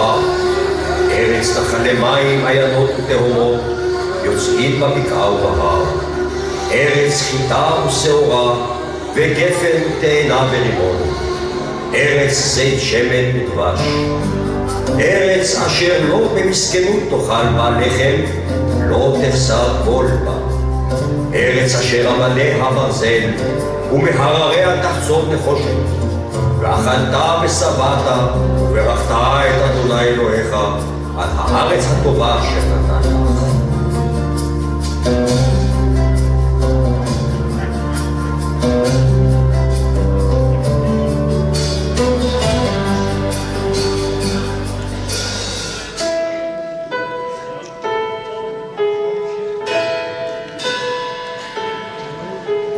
נחר, ארץ נחלי מים, עיינות ותהומות, יוצאים בבקעה ובהר. ארץ חיטה ושעורה, וגפן תאנה ורימון. ארץ זית שמן ודבש. ארץ אשר לא במסכנות תאכל בה לחם, לא תחסר כל בה. ארץ אשר עמליה הברזל, ומהרריה תחצוב נחושת. ואכלת ושבעת, וברכת את אדוני אלוהיך, על הארץ הטובה אשר נתן לך.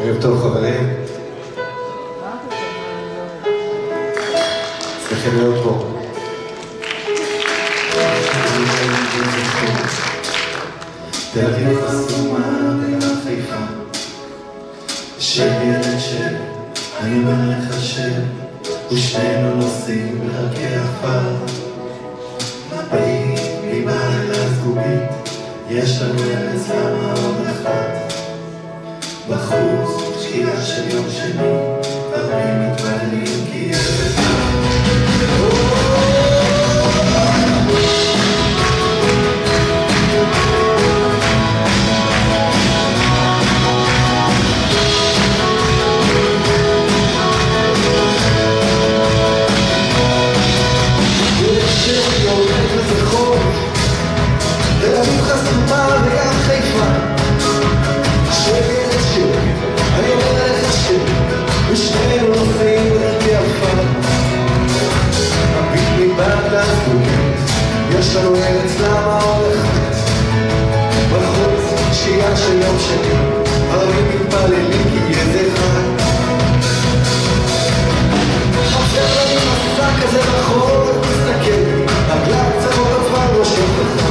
ערב טוב חברים, שמחים להיות פה. תל אביב חסומה ליד חיפה, שילד של אני אומר לך ושנינו נוסעים בדרכי עפר. באים מבעלה זגוגית, יש לנו ארץ למה עוד אחת. בחוץ שקיעה של יום שני, הרבה מתפעלים כי ערב תל אביב חסומה וגם חיפה, שילד של אני אומר לך ושנינו נוסעים בדרכי עפר. מביט מבעד לזגוגית, יש לנו ארץ למה עוד אחת. בחוץ שקיעה של יום שני, הרבה מתפללים כי יהיה זה חג. חסר לי מסע כזה בחור, תסתכל לי, רגליו קצרות עפר לא שוכחה.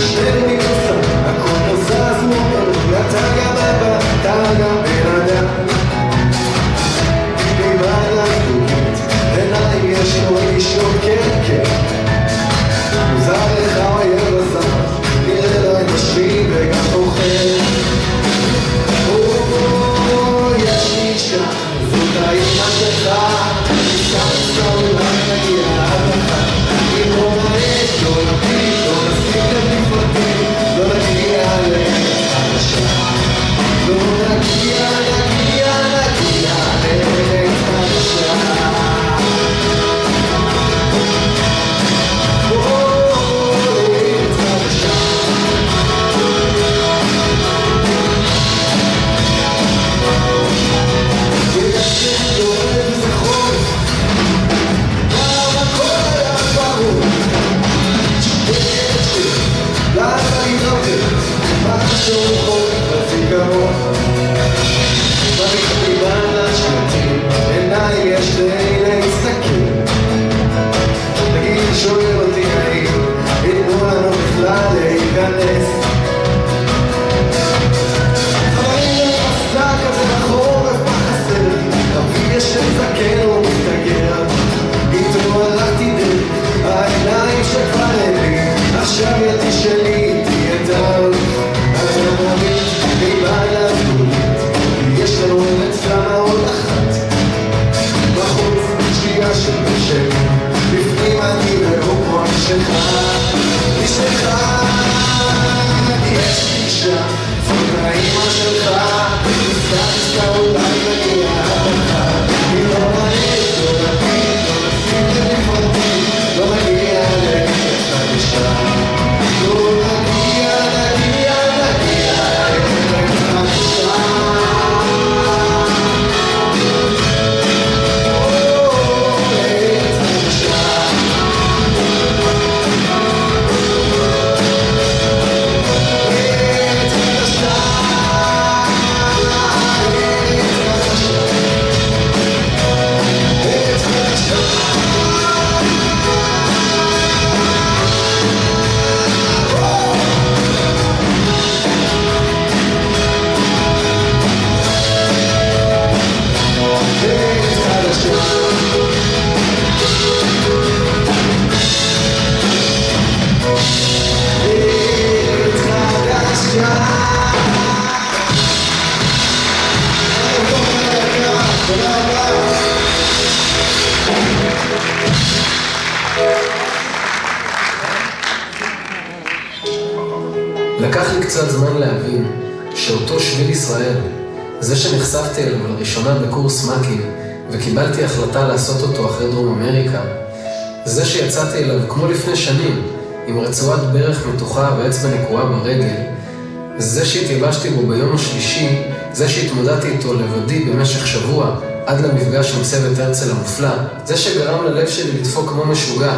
שנינו מתנוסה, הכל נוסע זמור, ואתה גם אבא, אתה גם בן אדם. מבעד לזגוגית, עיניים יש לו אישון כן. מוזר לך אויב הזר, נראה לו אנושי וגם אוכל. יש לי אישה, זאת האימא שלך, ניסה אולי נגיע עד לך. אם לא נראית, לא נפיל, לא נספיק לפרטים, לא נגיע לארץ חדשה. לא נגיע לארץ חדשה. שואל אותי האם יתנו לנו בכלל להיכנס. אבל אם המסע כזה בחורף בחסר לי, אבי ישן זקן או מסתגר. איתו הלכתי דרך העיניים שכבר אין לי, עכשיו ידי שלי תהיה טוב. אז לא נבין מבעד לזגוגית, יש לנו ארץ למה עוד אחת. בחוץ שקיעה של בשם, בפנים אני והוא שלך, אשתך, יש לי אישה, זאת האימא שלך, ניסה אולי נגיע עד לך. אם לא נראית, לא נפיל, לא נספיק לפרטים, לא נגיע לארץ חדשה. לא נגיע לארץ חדשה. לקח לי קצת זמן להבין שאותו שביל ישראל, זה שנחשפתי אליו לראשונה בקורס מקים וקיבלתי החלטה לעשות אותו אחרי דרום אמריקה, זה שיצאתי אליו כמו לפני שנים עם רצועת ברך מתוחה ואצבע נקועה ברגל, זה שהתייבשתי בו ביום השלישי, זה שהתמודדתי איתו לבדי במשך שבוע עד למפגש עם צוות הרצל המופלא, זה שגרם ללב שלי לדפוק כמו משוגע,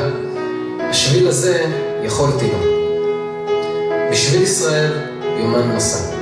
השביל הזה יכולתי לו. בשביל ישראל, יומן מסע.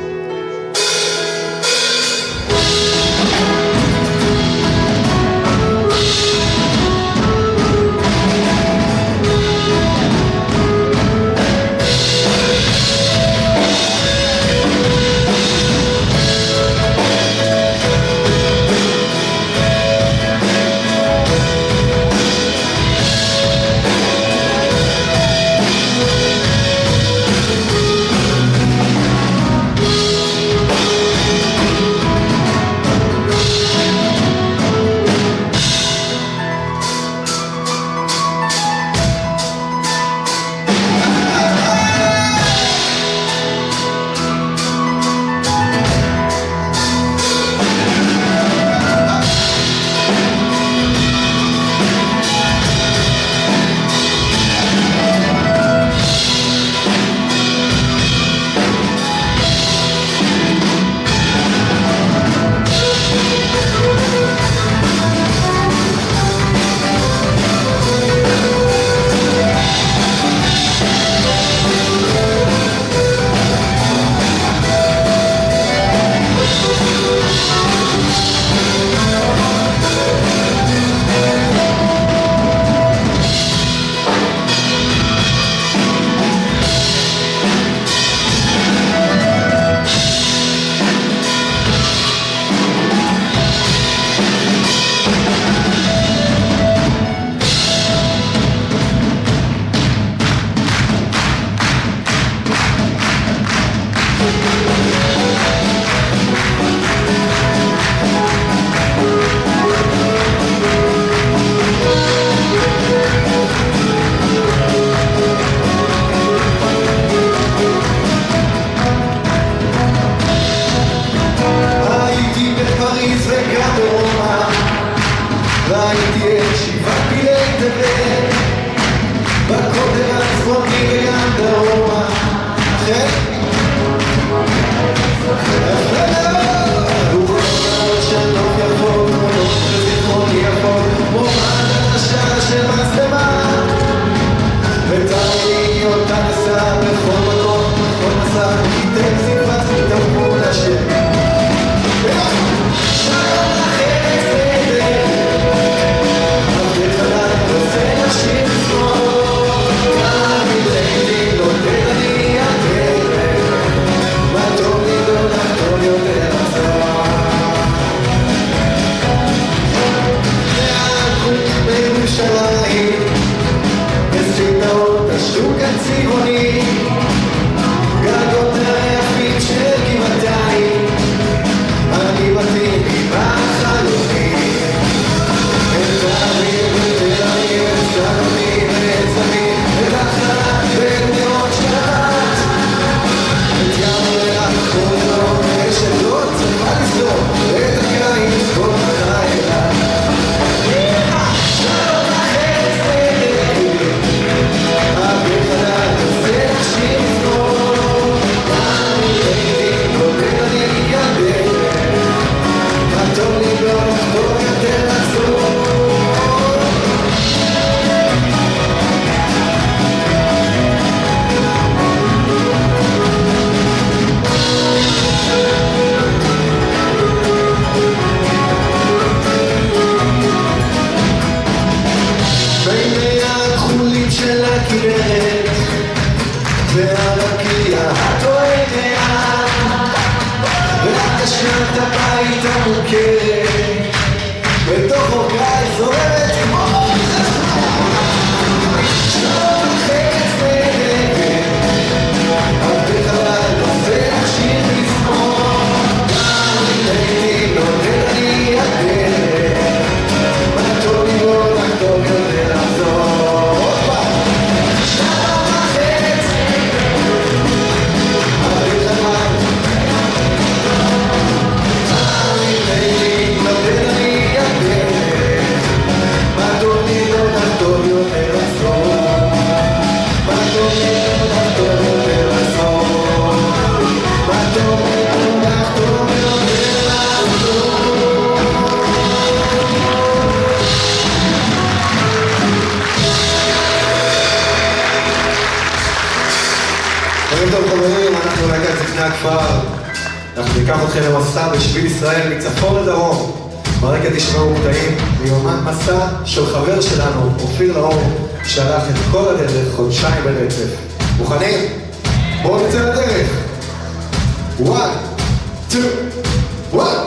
ערב טוב חברים, אנחנו להקת זקני הכפר. אנחנו ניקח אתכם למסע בשביל ישראל מצפון לדרום. ברקע תשמעו קטעים מיומן מסע של חבר שלנו, אופיר לאור, שהלך את כל הדרך חודשיים ברצף. מוכנים? בואו נצא לדרך. 1, 2, 1, 2, 3,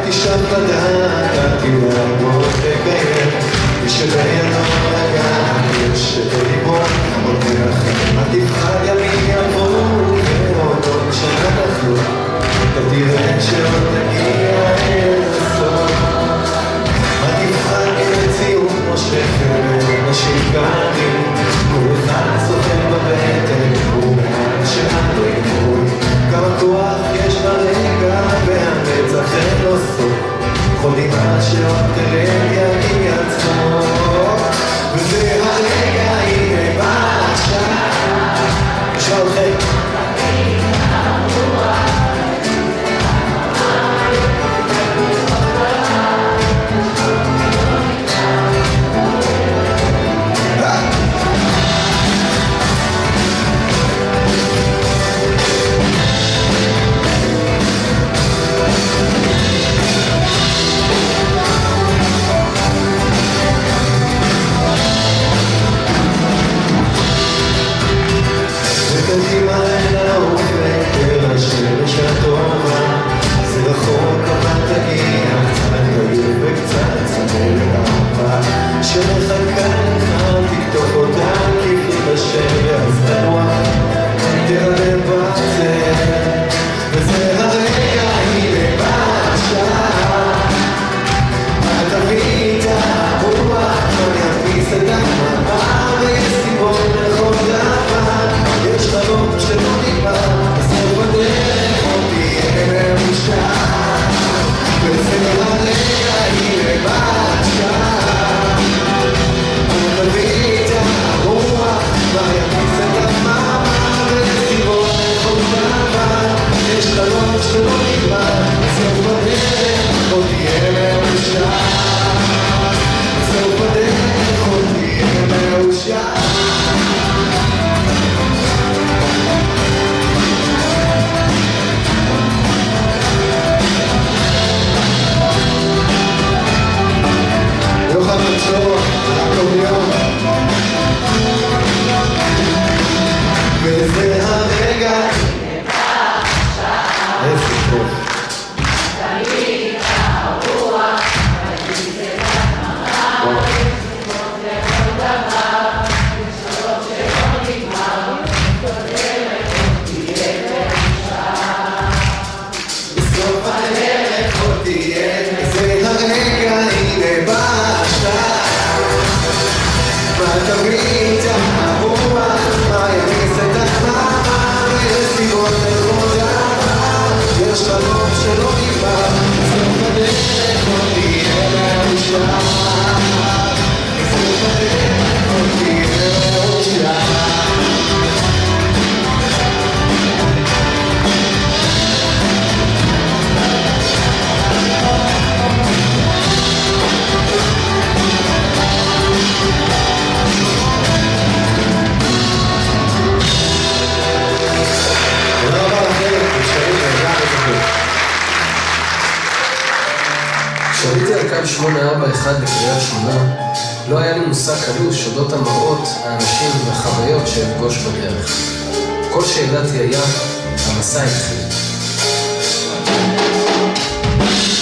תשאף לדעת, תדע בוא תקיים, ושבינו לגעת, שבליבו עוד מרחם. תבחר ימים יבואו, ועוד עוד שאנחנו, אתה תראה שעוד נגיע אל הסוף. תבחר כמציאות מושכת ואנשים גרים, כל אחד סוחר בבטן, הוא מעט שאנו ימוי. כמה כוח יש ברגע והנצח אין לו סוף, כל דמעה שעוד תרד יגיע עצמו, וזה הרגע הנה בא עכשיו. נשמע אתכם כשעליתי על קו 841 בקריית שמונה, לא היה לי מושג קלוש אודות המראות, האנשים והחוויות שאפגוש בדרך. כל שידעתי היה, המסע התחיל.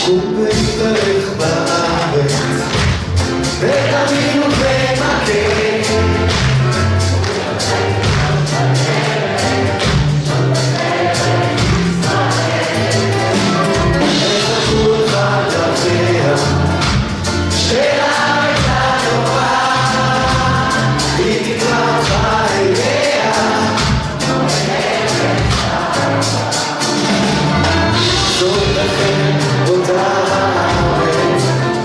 ובהתהלך בארץ, ותמיד ומכה אותה הארץ,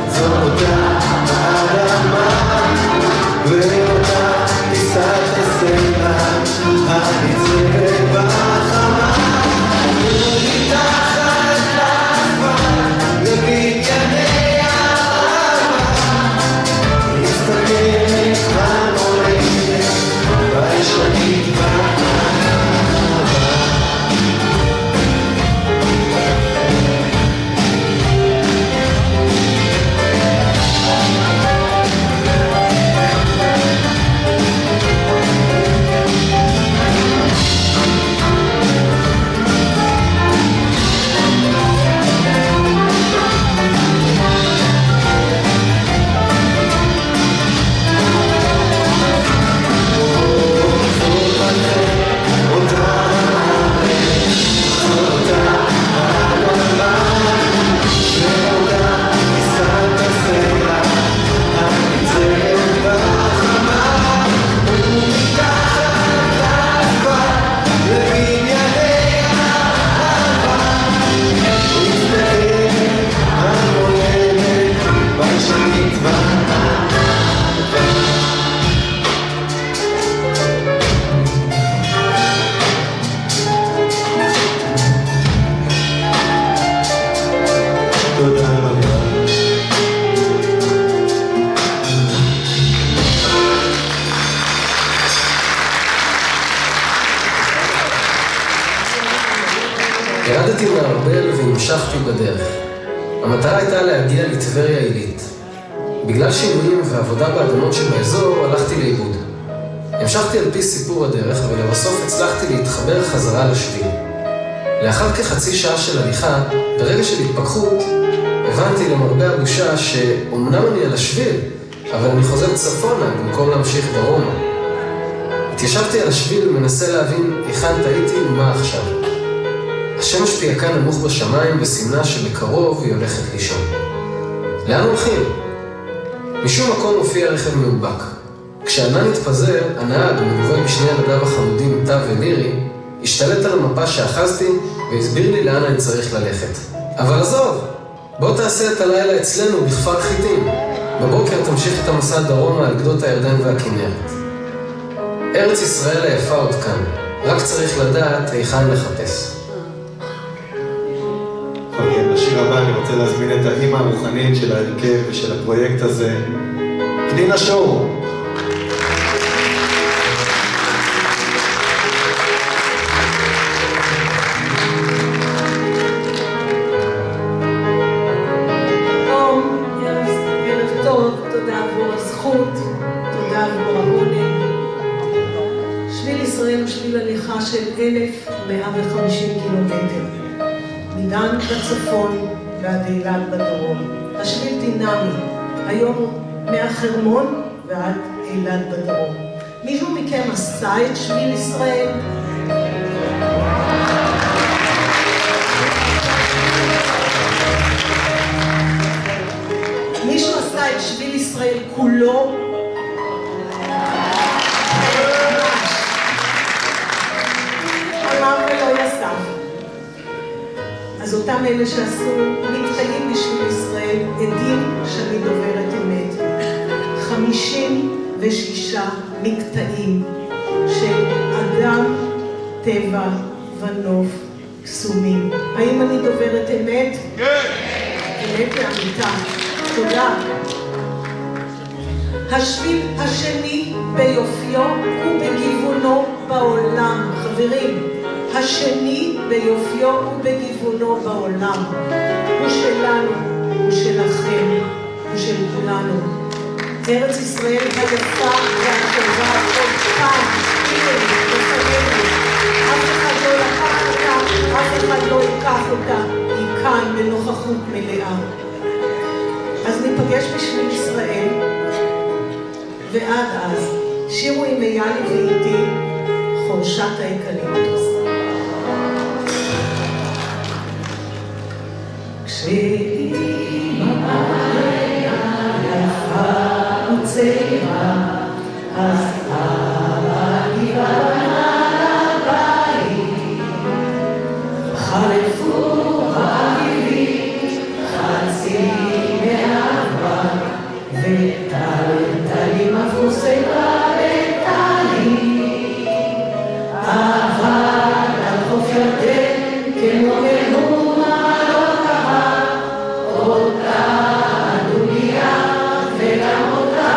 זו אותה האדמה ירדתי מהארבל והמשכתי בדרך. המטרה הייתה להגיע לטבריה עילית. בגלל שינויים ועבודה באדמות שבאזור הלכתי לאיבוד. המשכתי על פי סיפור הדרך ולבסוף הצלחתי להתחבר חזרה לשביל. לאחר כחצי שעה של הליכה, ברגע של התפכחות, הבנתי למרבה הבושה שאומנם אני על השביל, אבל אני חוזר צפונה במקום להמשיך דרומה. התיישבתי על השביל ומנסה להבין היכן טעיתי ומה עכשיו. השמש פייקה נמוך בשמיים וסימנה שבקרוב היא הולכת לישון. לאן הולכים? משום מקום הופיע רכב מאובק. כשהענן התפזר, הנהג, מלווה בשני ילדיו החמודים טב ולירי, השתלט על המפה שאחזתי והסביר לי לאן אני צריך ללכת. אבל עזוב, בוא תעשה את הלילה אצלנו בכפר חיטים. בבוקר תמשיך את המסע דרומה על גדות הירדן והכנרת. ארץ ישראל היפה עוד כאן, רק צריך לדעת היכן לחפש. לשיר הבא אני רוצה להזמין את האמא הרוחנית של ההרכב ושל הפרויקט הזה, פנינה שור. ערב טוב, תודה עבור הזכות, תודה עבור העונג. שביל ישראל הוא שביל הליכה של 1,150 קילומטר. מדן בצפון ועד אילת בדרום. השביל דינמי, היום הוא מהחרמון ועד אילת בדרום. מישהו מכם עשה את שביל ישראל? מישהו עשה את שביל ישראל כולו? אמר ולא יסף. אז אותם אלה שעשו מקטעים בשביל ישראל, עדים שאני דוברת אמת. 56 מקטעים של אדם, טבע ונוף קסומים. האם אני דוברת אמת? כן. אמת היא אמיתה. תודה. השביל השני ביופיו ובגיוונו בעולם. חברים, השני ביופיו ובגיוונו בעולם. הוא שלנו, הוא שלכם, הוא של כולנו. ארץ ישראל היפה והטובה עוד כאן, הנה, בפנינו. אף אחד לא לקח אותה, אף אחד לא ייקח אותה. היא כאן בנוכחות מלאה. אז ניפגש בשביל ישראל, ועד אז שירו עם איילי ואיתי חורשת האקליפטוס. כשאימא יפה וצעירה, אז אבא בנה לבית, חלפו האביבים חצי מהעבר, וטלטלים עברו שיבה וטלים, אבל על חוף ירדן כמו מהומה לא קרה, אותה דומייה וגם אותה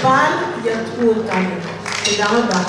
אבל יטעו אותנו. תודה רבה.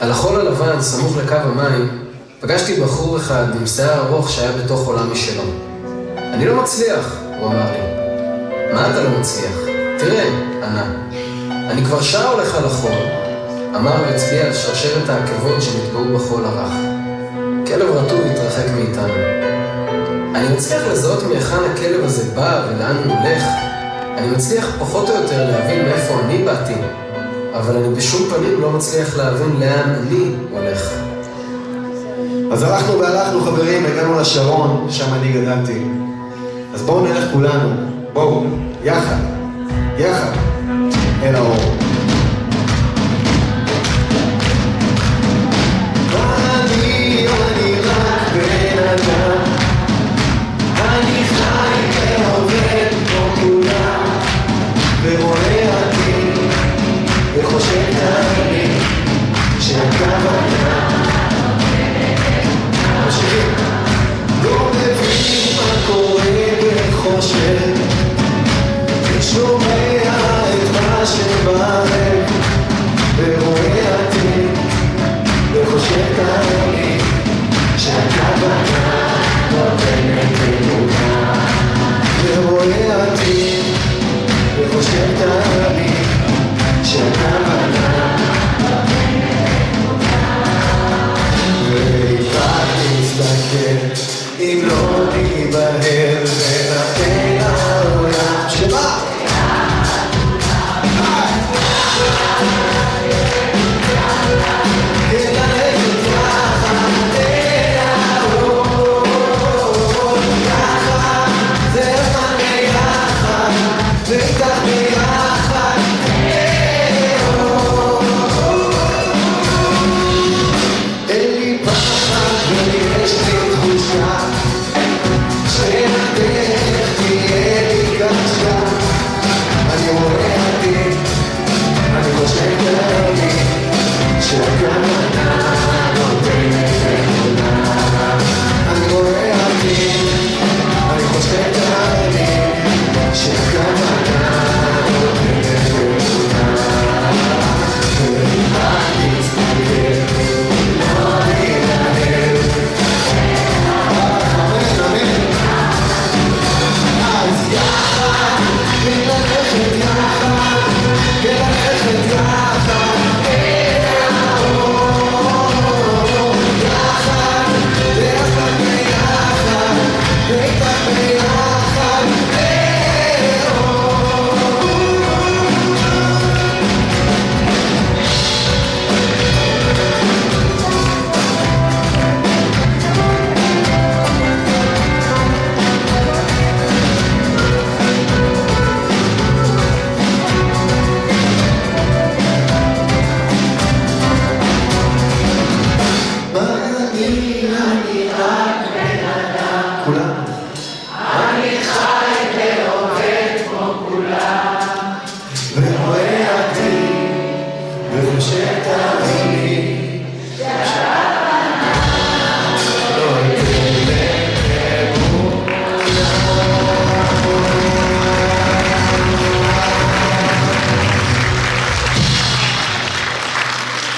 על החול הלבן, סמוך לקו המים, פגשתי בחור אחד עם שיער ארוך שהיה בתוך עולם משלו. אני לא מצליח, הוא אמר לי. מה אתה לא מצליח? תראה, ענה. אני כבר שעה הולך על החול, אמר והצביע על שרשרת העקבות שנתבעו בחול הרך. כלב רטוב התרחק מאיתנו. אני מצליח לזהות מהיכן הכלב הזה בא ולאן הוא הולך. אני מצליח פחות או יותר להבין מאיפה אני באתי, אבל אני בשום פנים לא מצליח להבין לאן אני הולך. אז הלכנו חברים, הגענו לשרון, שם אני גדלתי. אז בואו נלך כולנו, בואו, יחד, אל האור. אני רק בן אדם, אני חי ועובד כמו כולם, ורואה עתיד, וחושב תמיד שהכוונה לא מבין מה קורה בחושך, שומע את מה שבלב ורואה עתיד וחושב תמיד שהכוונה נותנת אמונה ורואה עתיד וחושב תמיד שהכוונה נותנת אמונה ואיפה תסתכל אם לא ניבהל ונתן העולם שמה?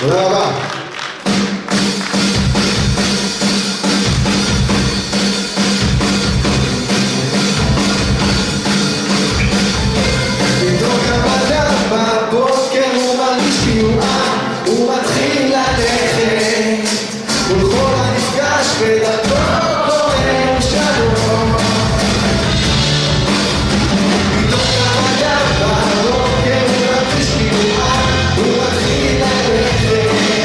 תודה רבה. פתאום המדע בבוקר הוא מרגיש פיועה, הוא מתחיל ללכת ולכל הנפגש בדרכו קורא שלום. פתאום המדע בבוקר הוא מרגיש פיועה, הוא מתחיל ללכת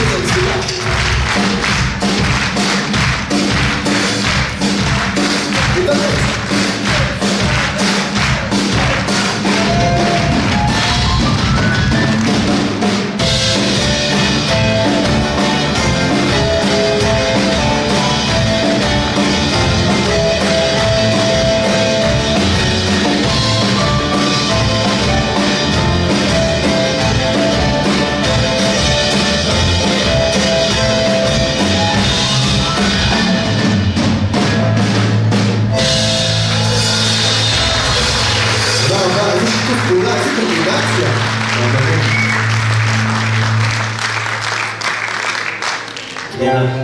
את זה, תודה. כן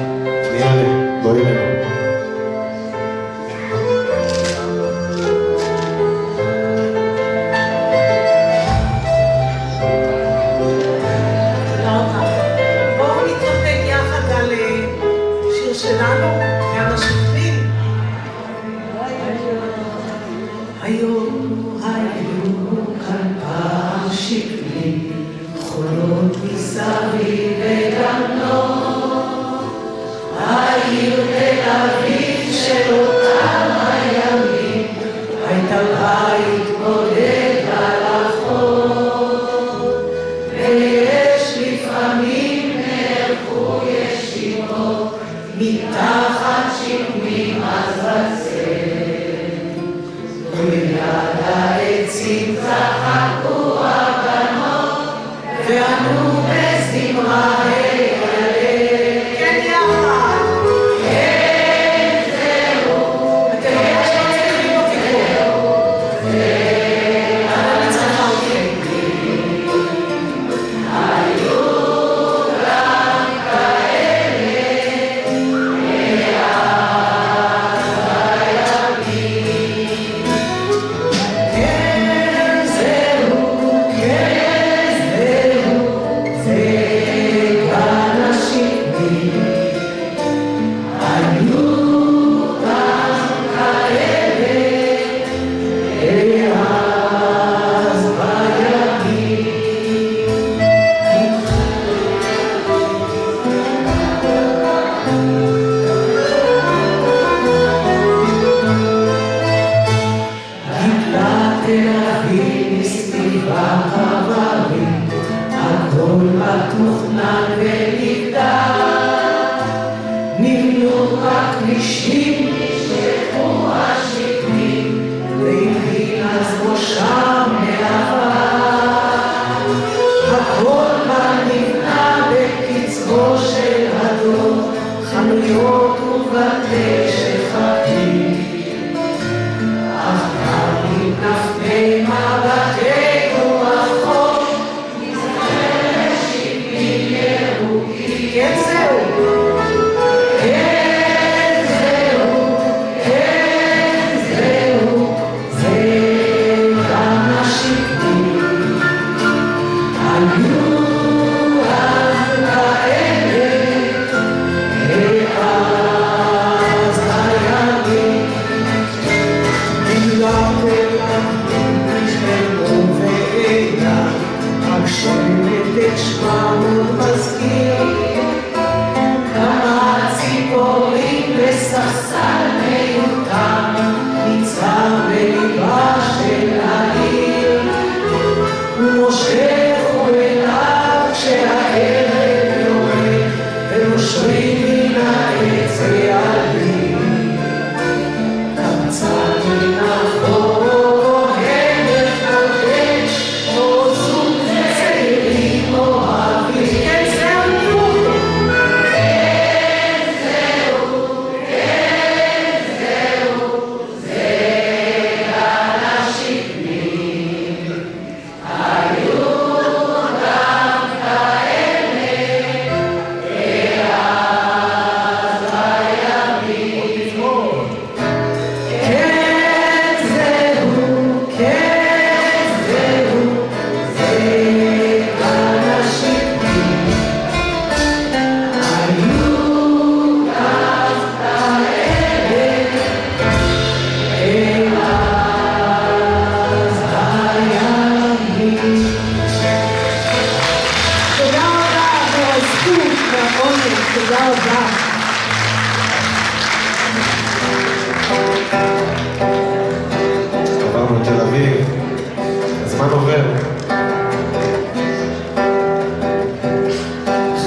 הזמן עובר.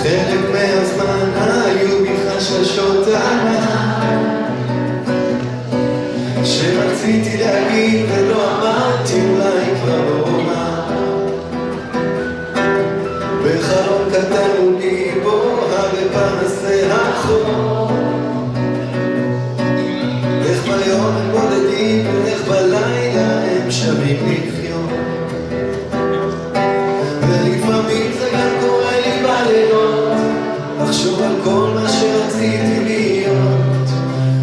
חלק מהזמן היו בי חששות שרציתי להגיד ולא אמרתי, אולי כבר לא אומר. בחלום קטן ולי בו בפנסי החור, איך ביום הם בודדים ואיך בלילה הם שווים לחיות. ולפעמים זה גם קורה לי בלילות, לחשוב על כל מה שרציתי להיות.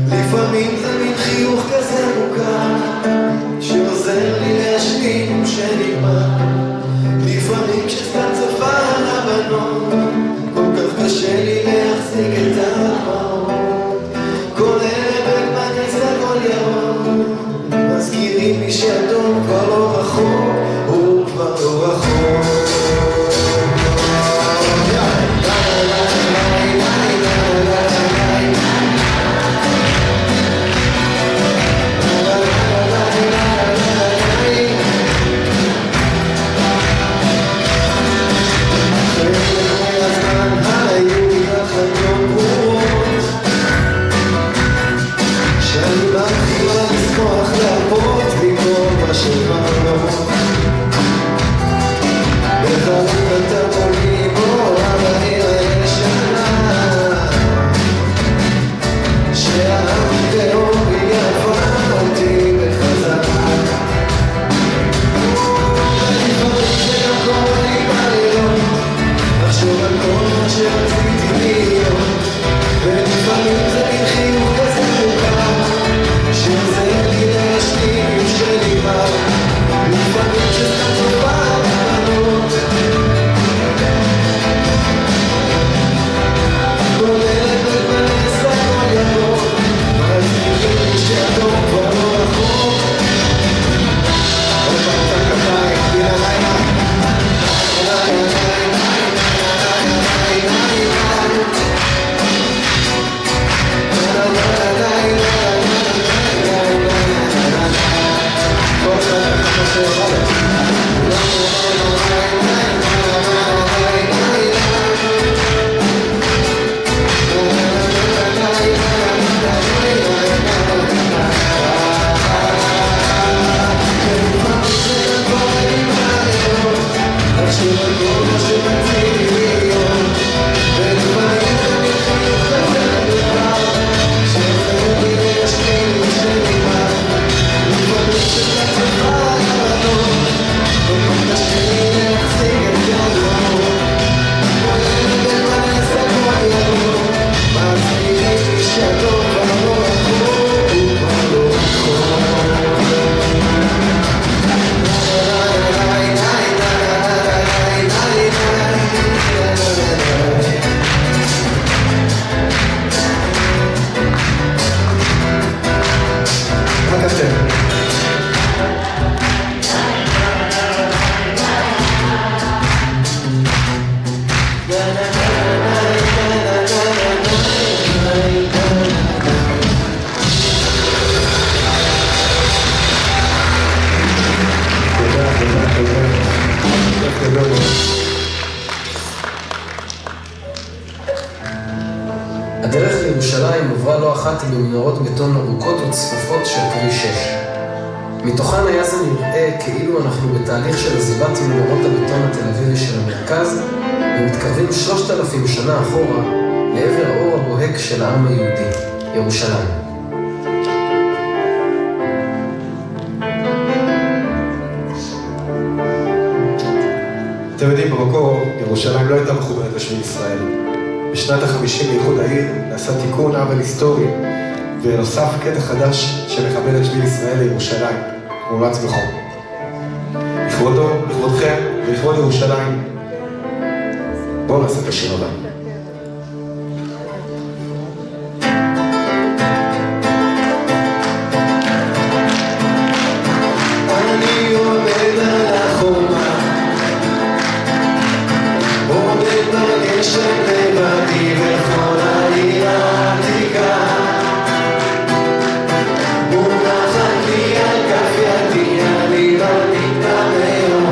לפעמים זה מין חיוך כזה מוכר שעוזר לי להשלים שנגמר. לפעמים כשסתם צפה על הבנות כל כך קשה לי להחזיק את הדמעות. כל ערב בכניסה כל ירוק מזכירים לי שהטוב כבר לא רחוק, הוא כבר לא רחוק. הדרך לירושלים עוברה לא אחת במנהרות בטון ארוכות וצפופות של כביש 6. מתוכן היה זה נראה כאילו אנחנו בתהליך של עזיבת מנהרות הבטון התל אביבי של המרכז ומתקרבים 3,000 שנה אחורה לעבר האור הבוהק של העם היהודי, ירושלים. אתם יודעים, במקור ירושלים לא הייתה מחוברת לשביל ישראל. בשנת ה-50 לאיחוד העיר נעשה תיקון עוול היסטורי ונוסף קטע חדש שמכבד את שביל ישראל לירושלים, מומלץ בחום. לכבודו, לכבודכם ולכבוד ירושלים, בואו נעשה את השיר הבא. מונחת לי על כף ידי, אני מרגיש את המאור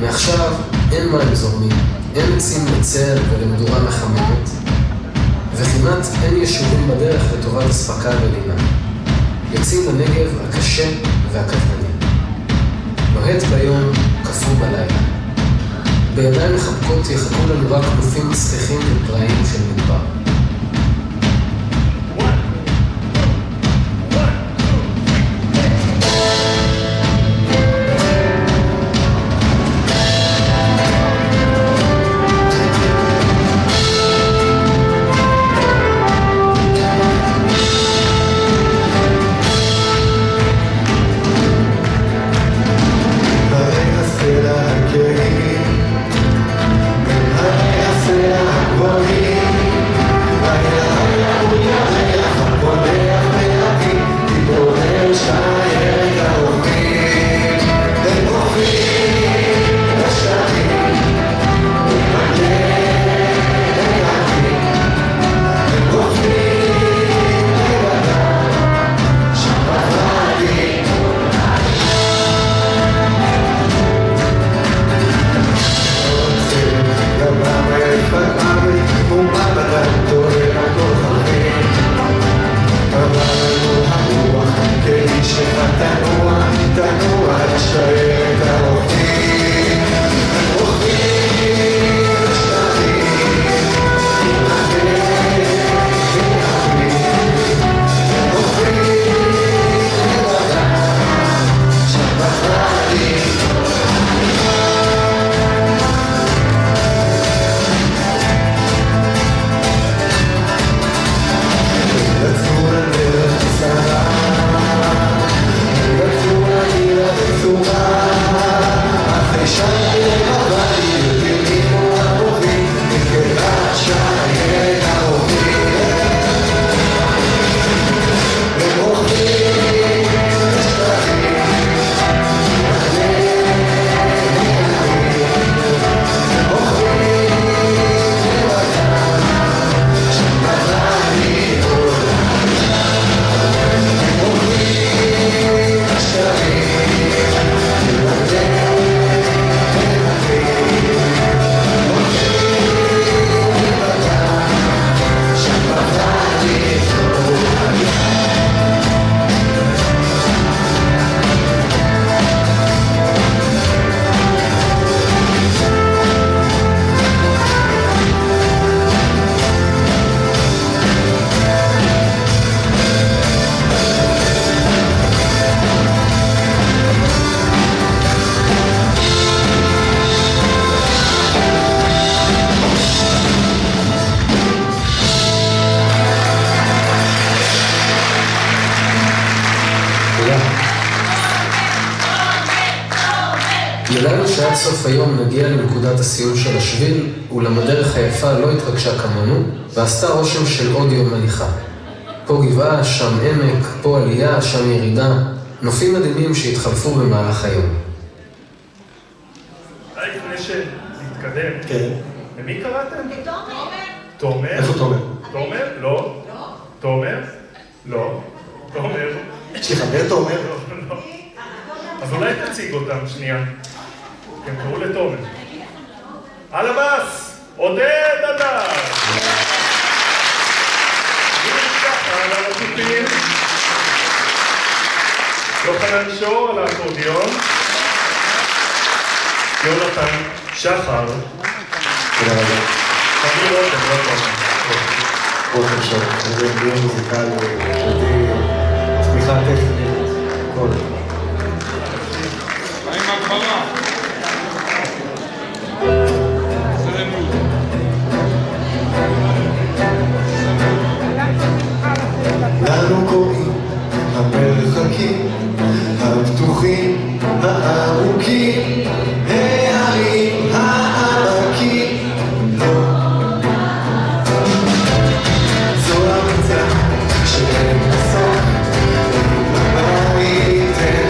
מעכשיו אין מים זורמים, אין עצים לצל ולמדורה מחממת, וכמעט אין יישובים בדרך לטובת אספקה ולינה. יוצאים לנגב הקשה והקטלני. לוהט ביום, קפוא בלילה. בידיים מחבקות יחכו לנו רק כנופים צחיחים ופראיים של מדבר. ידענו שעד סוף היום נגיע לנקודת הסיום של השביל, אולם הדרך היפה לא התרגשה כמונו, ועשתה רושם של עוד יום הליכה. פה גבעה, שם עמק, פה עלייה, שם ירידה, נופים מדהימים שהתחלפו במהלך היום. לפני שנתקדם. כן. למי קראתם? תומר. תומר? איפה תומר? תומר? לא. תומר? לא. תומר? סליחה, מי תומר? לא. אז אולי תציג אותם שנייה. הם קראו לתומר. על הבאס! עודד אדר! על הלחיפים. יוחנן שור על האקורדיון. יונתן שחר. תודה רבה. תמיד רותם, לא תומר. רותם שור, איזה דיון מוזיקלי, אותי, תמיכה טכנית, הכל. מה עם הגברה? לנו קוראים המרחקים הפתוחים הארוכים הערים העמקים לא זו המצב שאין בסוף הבית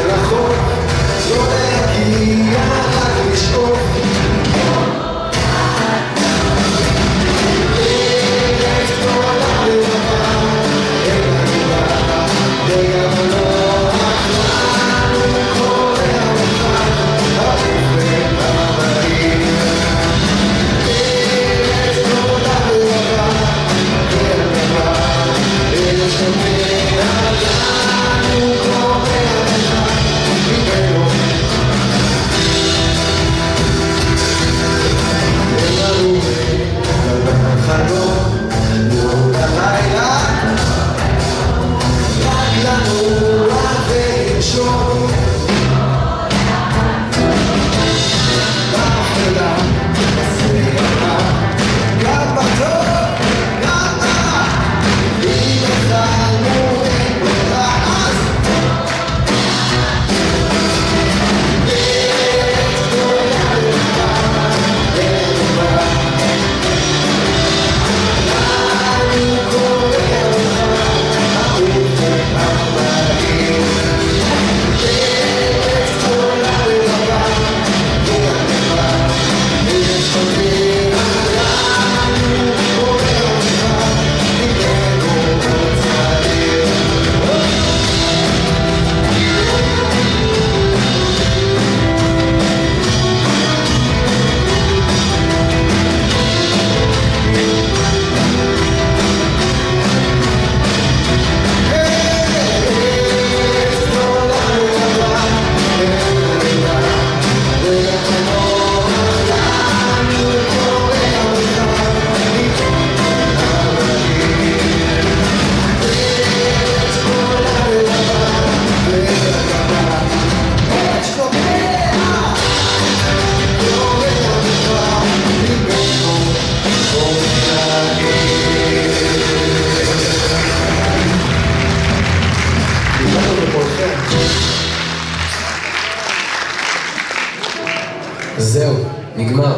זהו, נגמר.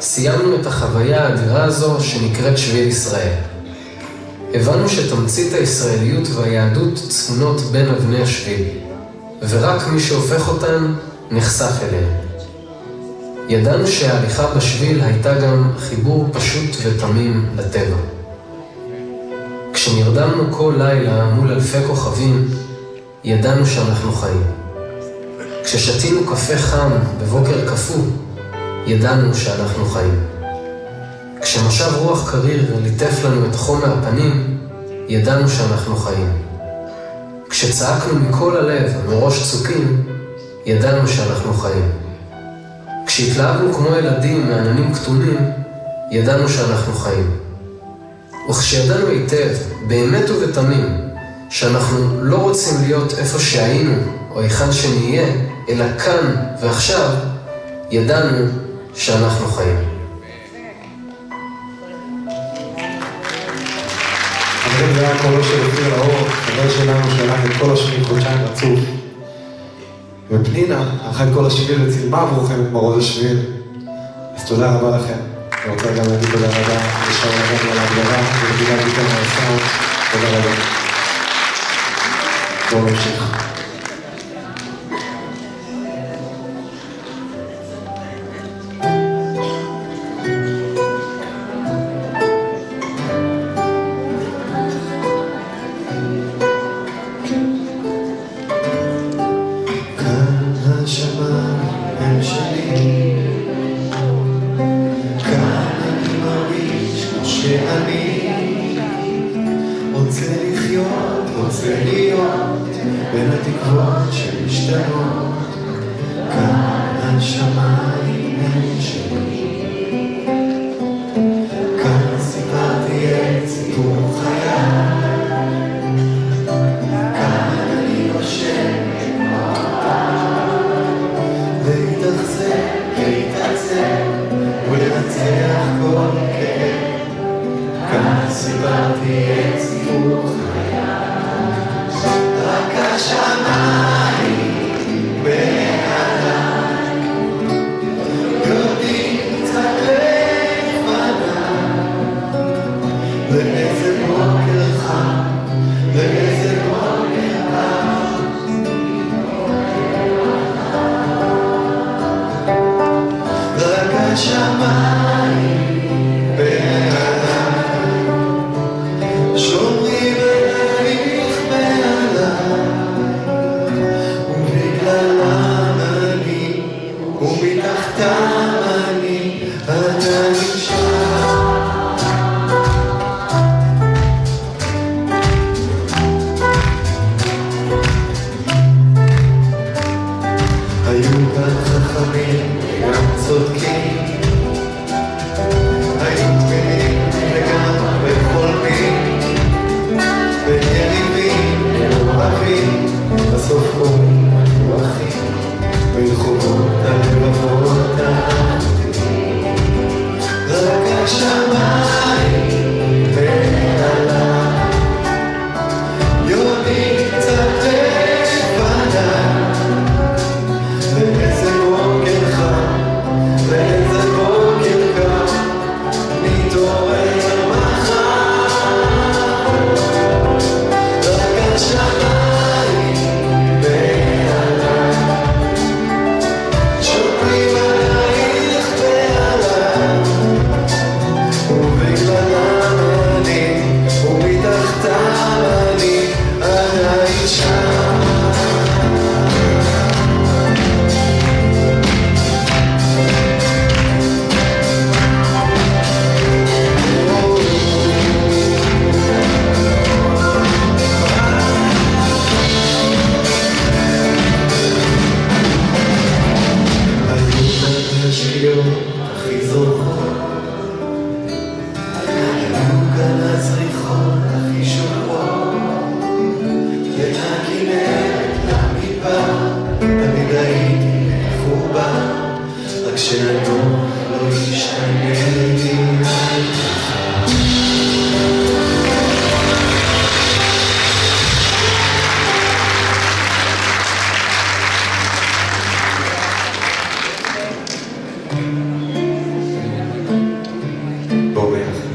סיימנו את החוויה האדירה הזו שנקראת שביל ישראל. הבנו שתמצית הישראליות והיהדות צפונות בין אבני השביל, ורק מי שהופך אותן נחשף אליהן. ידענו שההליכה בשביל הייתה גם חיבור פשוט ותמים לטבע. כשנרדמנו כל לילה מול אלפי כוכבים, ידענו שאנחנו חיים. כששתינו קפה חם בבוקר קפוא, ידענו שאנחנו חיים. כשמשב רוח קריר ליטף לנו את חום מהפנים, ידענו שאנחנו חיים. כשצעקנו מכל הלב מראש צוקים, ידענו שאנחנו חיים. כשהתלהבנו כמו ילדים מעננים כתומים, ידענו שאנחנו חיים. וכשידענו היטב, באמת ובתמים, שאנחנו לא רוצים להיות איפה שהיינו או היכן שנהיה, אלא כאן ועכשיו, ידענו שאנחנו חיים. חברים, זה היה קולו של אופיר לאור, חבר שלנו שלח את כל השביל חודשיים רצוף. ופנינה, אחת כל השביל וצילמה עבורכם את מרוז השביל. אז תודה רבה לכם. אני רוצה גם להגיד תודה רבה לשאול לכם על ההגדרה, ולגילה ביטון מהסאונד. תודה רבה. בואו נמשיך. בואו ביחד.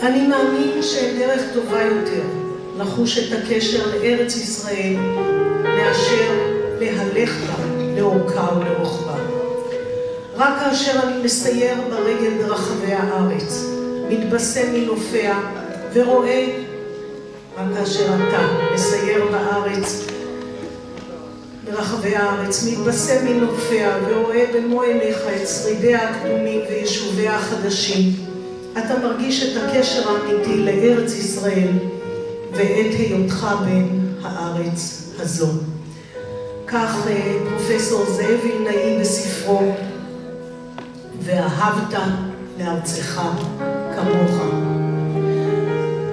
אני מאמין שאין דרך טובה יותר לחוש את הקשר לארץ ישראל מאשר להלך בה לאורכה ולרוחבה. רק כאשר אני מסייר ברגל ברחבי הארץ, מתבשם מנופיה ורואה, רק כאשר אתה מסייר בארץ, ברחבי הארץ, מתבשם מנופיה ורואה במו עיניך את שרידיה הקדומים ויישוביה החדשים, אתה מרגיש את הקשר האמיתי לארץ ישראל ואת היותך בן הארץ הזו. כך פרופסור זאב וילנאי בספרו ואהבת לארצך כמוך.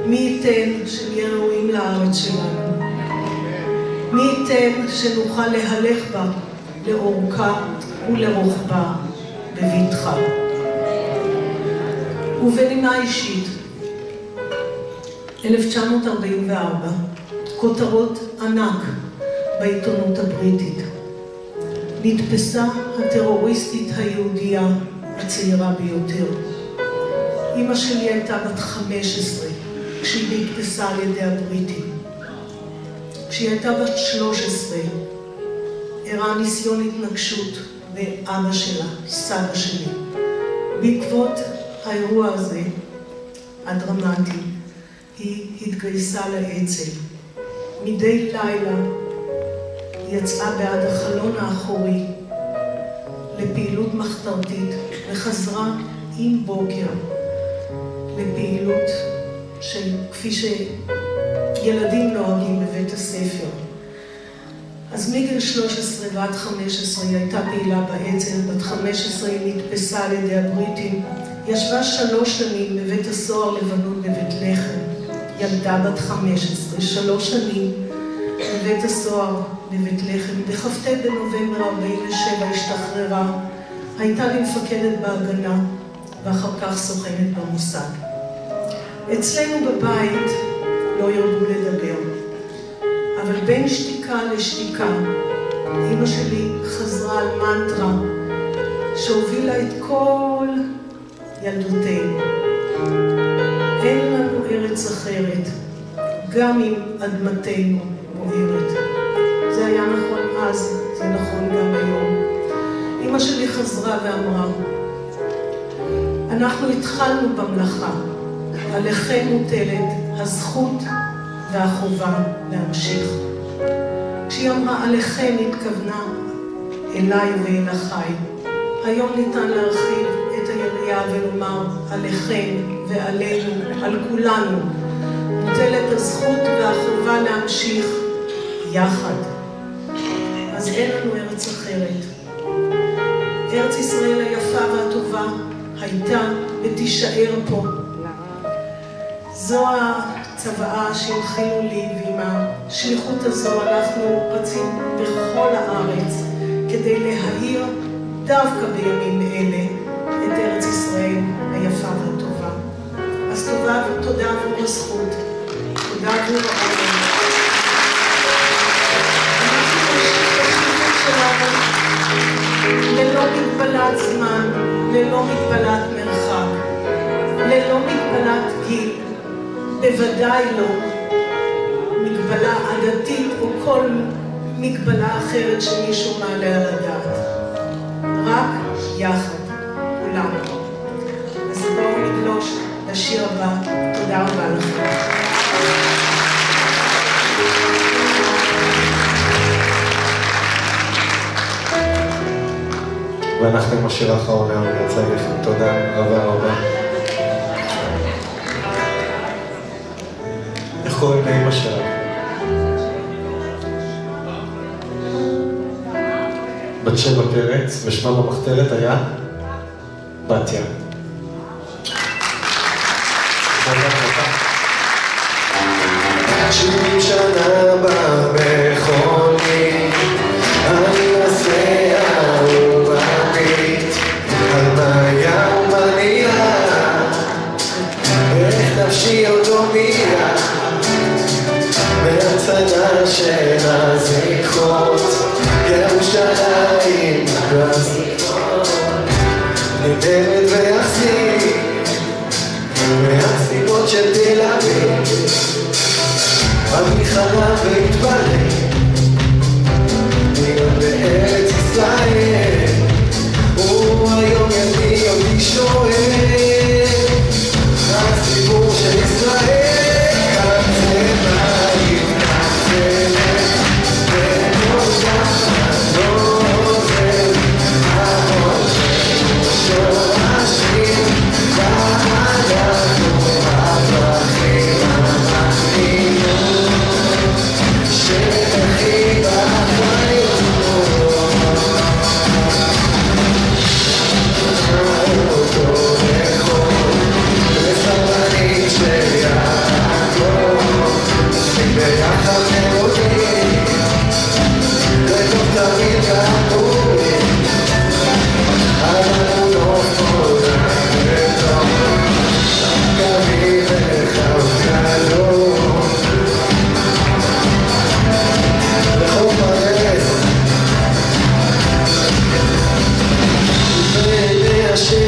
מי ייתן שנהיה ראויים לארץ שלנו, מי ייתן שנוכל להלך בה לאורכה ולרוחבה בבטחה. ובנימה אישית, 1944, כותרות ענק בעיתונות הבריטית. נתפסה הטרוריסטית היהודייה הצעירה ביותר. אמא שלי הייתה בת 15 כשהיא נתפסה על ידי הבריטים. כשהיא הייתה בת 13, אירע ניסיון התנגשות באבא שלה, סבא שלי. בעקבות האירוע הזה, הדרמטי, היא התגייסה לאצ"ל. מדי לילה היא יצאה בעד החלון האחורי לפעילות מחתרתית וחזרה עם בוקר לפעילות של כפי שילדים נוהגים בבית הספר. אז מגיל 13 ועד 15 היא הייתה פעילה באצ"ל. בת 15 היא נתפסה על ידי הבריטים. ישבה 3 שנים בבית הסוהר לבנון בבית לחם. ילדה בת 15, 3 שנים בבית הסוהר בבית לחם. בכ"ט בנובמבר 47 השתחררה. הייתה למפקדת בהגנה ואחר כך סוכנת במוסד. אצלנו בבית לא ירדו לדבר. אבל בין שתיקה לשתיקה, אמא שלי חזרה על מנטרה שהובילה את כל ילדותנו. אין לנו ארץ אחרת, גם אם אדמתנו בוערת. זה היה נכון אז, זה נכון גם היום. אמא שלי חזרה ואמרה, אנחנו התחלנו במלאכה, עליכם מוטלת הזכות והחובה להמשיך. כשהיא אמרה עליכם התכוונה אליי ואל אחיי. היום ניתן להרחיב את היריעה ולומר עליכם ועלינו, על כולנו, מוטלת הזכות והחובה להמשיך יחד. אז אין לנו ארץ אחרת. ארץ ישראל היפה והטובה הייתה ותישאר פה. זו הצוואה שהנחילו לי, ועם השליחות הזו אנחנו רצים בכל הארץ כדי להאיר דווקא בימים אלה את ארץ ישראל היפה והטובה. אז תודה עבור הזכות, תודה עבור העולם. אנחנו נמשיך בשליחות שלנו ללא מגבלת זמן, ללא מגבלת מרחק, ללא מגבלת גיל, בוודאי לא מגבלה עדתית או כל מגבלה אחרת שמישהו מעלה על הדעת. רק יחד, כולנו. אז בואו נגלוש לשיר הבא. תודה רבה לכם. ואנחנו עם השיר האחרון היום נרצה לכם. תודה רבה רבה. איך קוראים לאמא שלך? בת שבע פרץ, ושמה במחתרת היה בתיה. 70 שנה במכונית, אני נוסע ובביט, על מה היה ומה נראה, איך נפשי עוד הומיע, מהצדה של הזכרות, ירושלים בזכרות, נדמת ויחזיק, מהסיבות של תל אביב, אני חלם והתפלא, נראה בארץ ישראל, והיום ידי אותי שואל, הסיפור של ישראל, כאן זה בית, כאן זה לב, וכל כך לא עוזר, המון שורשים, ואנחנו הפרחים המחלימים, שתחי בחיות, אותו רחוב, וסבנית של יעקב, ביחד נרודים, וטוב תמיד געגועים, אנחנו לא חולה וטוב, גבי וחב גלום, לחוף הרס, בעיני השם